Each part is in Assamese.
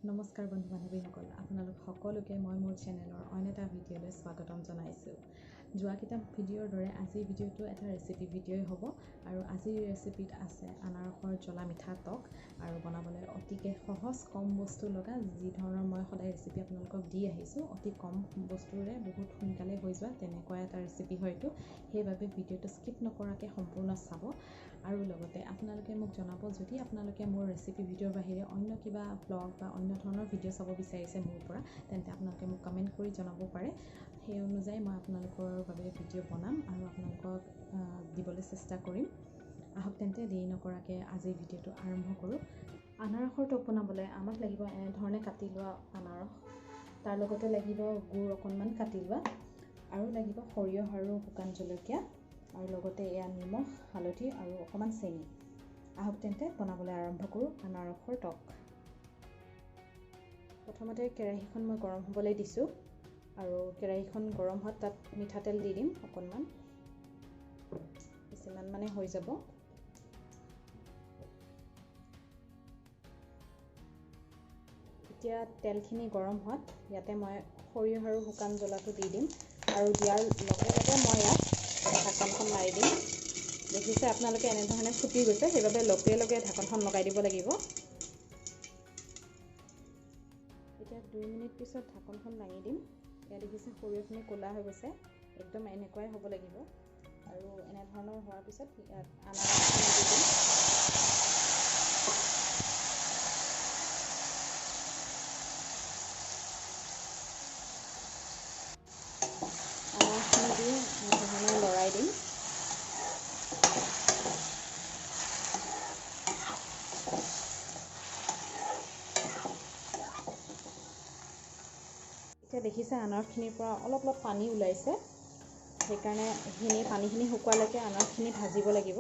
নমস্কাৰ বন্ধু বান্ধৱীসকল, আপোনালোক সকলোকে মই মোৰ চেনেলৰ অন্য এটা ভিডিঅ'লৈ স্বাগতম জনাইছোঁ। যোৱাকেইটা ভিডিঅ'ৰ দৰে আজিৰ ভিডিঅ'টো এটা ৰেচিপি ভিডিঅ'ই হ'ব আৰু আজিৰ ৰেচিপিত আছে আনাৰসৰ জ্বলা মিঠা টক আৰু বনাবলৈ অতিকে সহজ কম বস্তু লগা যি ধৰণৰ মই সদায় ৰেচিপি আপোনালোকক দি আহিছোঁ। অতি কম বস্তুৰে বহুত সোনকালে হৈ যোৱা তেনেকুৱা এটা ৰেচিপি হয়তো, সেইবাবে ভিডিঅ'টো স্কিপ নকৰাকৈ সম্পূৰ্ণ চাব। আৰু লগতে আপোনালোকে মোক জনাব যদি আপোনালোকে মোৰ ৰেচিপি ভিডিঅ'ৰ বাহিৰে অন্য কিবা ব্লগ বা অন্য ধৰণৰ ভিডিঅ' চাব বিচাৰিছে মোৰ পৰা, তেন্তে আপোনালোকে মোক কমেণ্ট কৰি জনাব পাৰে। সেই অনুযায়ী মই আপোনালোকৰ বাবে ভিডিঅ' বনাম আৰু আপোনালোকক দিবলৈ চেষ্টা কৰিম। আহক তেন্তে দেৰি নকৰাকৈ আজিৰ ভিডিঅ'টো আৰম্ভ কৰোঁ। আনাৰসৰ টক বনাবলৈ আমাক লাগিব এনেধৰণে কাটি লোৱা আনাৰস, তাৰ লগতে লাগিব গুড় অকণমান কাটি লোৱা, আৰু লাগিব সৰিয়হ আৰু শুকান জলকীয়া, আৰু লগতে এয়া নিমখ, হালধি আৰু অকণমান চেনি। আহক তেন্তে বনাবলৈ আৰম্ভ কৰোঁ আনাৰসৰ টক। প্ৰথমতে কেৰাহীখন মই গৰম হ'বলৈ দিছোঁ আৰু কেৰাহীখন গৰম হোৱাত তাত মিঠাতেল দি দিম অকণমান, বেছিমান মানে হৈ যাব। এতিয়া তেলখিনি গৰম হোৱাত ইয়াতে মই সৰিয়হ আৰু শুকান জ্বলাটো দি দিম আৰু দিয়াৰ লগে লগে মই ইয়াত ঢাকনখন মাৰি দিম। দেখিছে আপোনালোকে এনেধৰণে ফুটি গৈছে, সেইবাবে লগে লগে ঢাকনখন লগাই দিব লাগিব। এতিয়া 2 মিনিট পিছত ঢাকনখন দাঙি দিম। ইয়াত দেখিছে সৰিয়হখিনি ক'লা হৈ গৈছে, একদম এনেকুৱাই হ'ব লাগিব। আৰু এনেধৰণৰ হোৱাৰ পিছত ইয়াত আনাৰসখিনি দি দিম। আনাৰসখিনি দি এনেধৰণে লৰাই দিম। এতিয়া দেখিছে আনাৰসখিনিৰ পৰা অলপ অলপ পানী ওলাইছে, সেইকাৰণে পানীখিনি শুকোৱালৈকে আনাৰসখিনি ভাজিব লাগিব।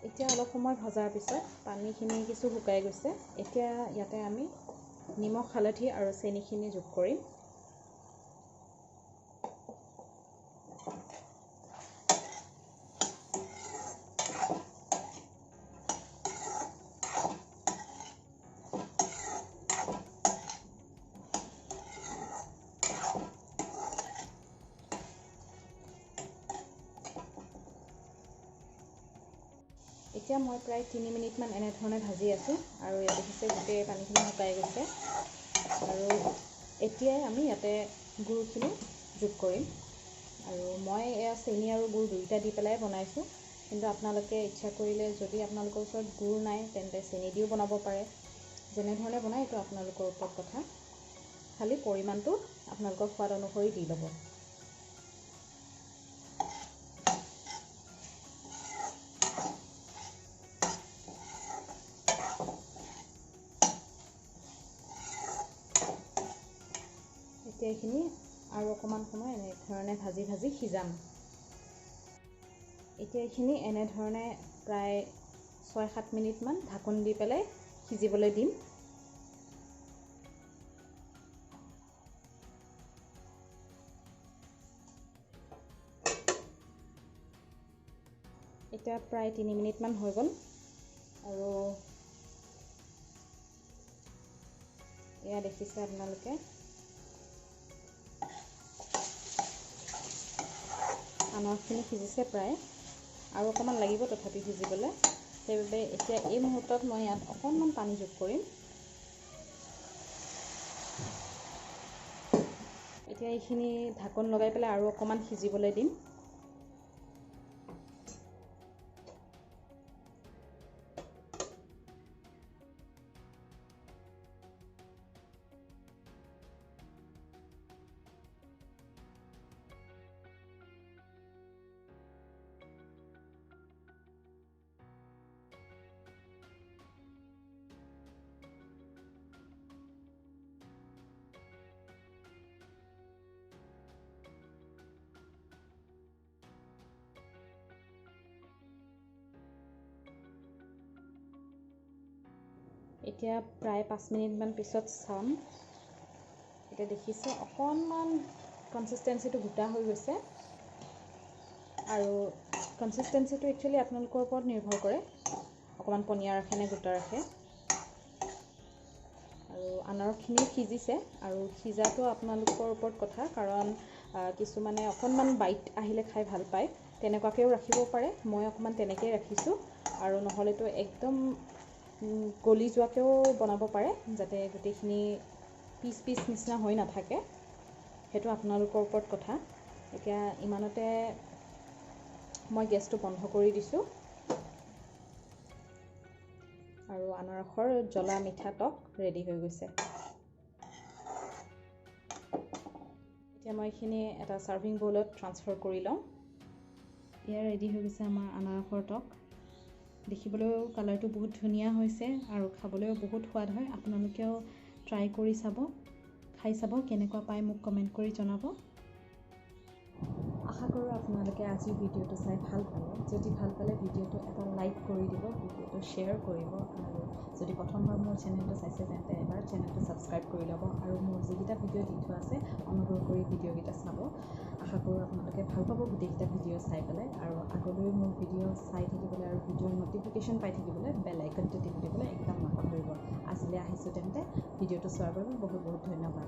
এতিয়া অলপ সময় ভজাৰ পিছত পানীখিনি কিছু শুকাই গৈছে। এতিয়া ইয়াতে আমি নিমখ, হালধি আৰু চেনিখিনি যোগ কৰিম। এতিয়া মই প্ৰায় 3 মিনিটমান এনেধৰণে ভাজি আছোঁ আৰু ইয়াত দেখিছে গোটেই পানীখিনি শুকাই গৈছে। আৰু এতিয়াই আমি ইয়াতে গুড়খিনি যোগ কৰিম। আৰু মই এয়া চেনি আৰু গুড় দুয়োটা দি পেলাই বনাইছোঁ, কিন্তু আপোনালোকে ইচ্ছা কৰিলে যদি আপোনালোকৰ ওচৰত গুড় নাই তেন্তে চেনি দিও বনাব পাৰে। যেনেধৰণে বনায় এইটো আপোনালোকৰ ওপৰত কথা, খালি পৰিমাণটো আপোনালোকৰ সোৱাদ অনুসৰি দি ল'ব। এতিয়া এইখিনি আৰু অকণমান সময় এনেধৰণে ভাজি ভাজি সিজাম। এতিয়া এইখিনি এনেধৰণে প্ৰায় 6-7 মিনিটমান ঢাকন দি পেলাই সিজিবলৈ দিম। এতিয়া প্ৰায় 3 মিনিটমান হৈ গ'ল আৰু এয়া দেখিছে আপোনালোকে আনাৰসখিনি সিজিছে প্ৰায়, আৰু অকণমান লাগিব তথাপি সিজিবলৈ। সেইবাবে এতিয়া এই মুহূৰ্তত মই ইয়াত অকণমান পানী যোগ কৰিম। এতিয়া এইখিনি ঢাকন লগাই পেলাই আৰু অকণমান সিজিবলৈ দিম। এতিয়া প্ৰায় 5 মিনিটমান পিছত চাম। এতিয়া দেখিছে অকণমান কনচিষ্টেঞ্চিটো গোটা হৈ গৈছে আৰু কনচিষ্টেঞ্চিটো একচুৱেলি আপোনালোকৰ ওপৰত নিৰ্ভৰ কৰে, অকণমান পনীয়া ৰাখে নে গোটা ৰাখে। আৰু আনাৰসখিনি সিজিছে, আৰু সিজাটো আপোনালোকৰ ওপৰত কথা, কাৰণ কিছুমানে অকণমান বাইট আহিলে খাই ভাল পায়, তেনেকুৱাকৈও ৰাখিব পাৰে। মই অকণমান তেনেকৈয়ে ৰাখিছোঁ, আৰু নহ'লেতো একদম গলি যোৱাকৈও বনাব পাৰে, যাতে গোটেইখিনি পিচ পিচ নিচিনা হৈ নাথাকে। সেইটো আপোনালোকৰ ওপৰত কথা। এতিয়া ইমানতে মই গেছটো বন্ধ কৰি দিছোঁ, আৰু আনাৰসৰ জ্বলা মিঠা টক ৰেডি হৈ গৈছে। এতিয়া মই এইখিনি এটা ছাৰ্ভিং বউলত ট্ৰান্সফাৰ কৰি লওঁ। এয়া ৰেডি হৈ গৈছে আমাৰ আনাৰসৰ টক। দেখিবলৈও কালাৰটো বহুত ধুনীয়া হৈছে, আৰু খাবলৈও বহুত সোৱাদ হয়। আপোনালোকেও ট্ৰাই কৰি চাব, খাই চাব, কেনেকুৱা পায় মোক কমেণ্ট কৰি জনাব। আশা কৰোঁ আপোনালোকে আজিৰ ভিডিঅ'টো চাই ভাল পালে। যদি ভাল পালে ভিডিঅ'টো এটা লাইক কৰি দিব, ভিডিঅ'টো শ্বেয়াৰ কৰিব, আৰু যদি প্ৰথমবাৰ মোৰ চেনেলটো চাইছে তেন্তে এবাৰ চেনেলটো ছাবস্ক্ৰাইব কৰি ল'ব, আৰু মোৰ যিকেইটা ভিডিঅ' দি থোৱা আছে অনুগ্ৰহ কৰি ভিডিঅ'কেইটা চাব। আশা কৰোঁ আপোনালোকে ভাল পাব গোটেইকেইটা ভিডিঅ' চাই পেলাই, আৰু আগলৈ মোৰ ভিডিঅ' চাই থাকিবলৈ আৰু ভিডিঅ'ৰ ন'টিফিকেশ্যন পাই থাকিবলৈ বেল আইকনটো টিপি দিবলৈ একদম নাপাহৰিব। আজিলৈ আহিছোঁ তেন্তে, ভিডিঅ'টো চোৱাৰ বাবে বহুত বহুত ধন্যবাদ।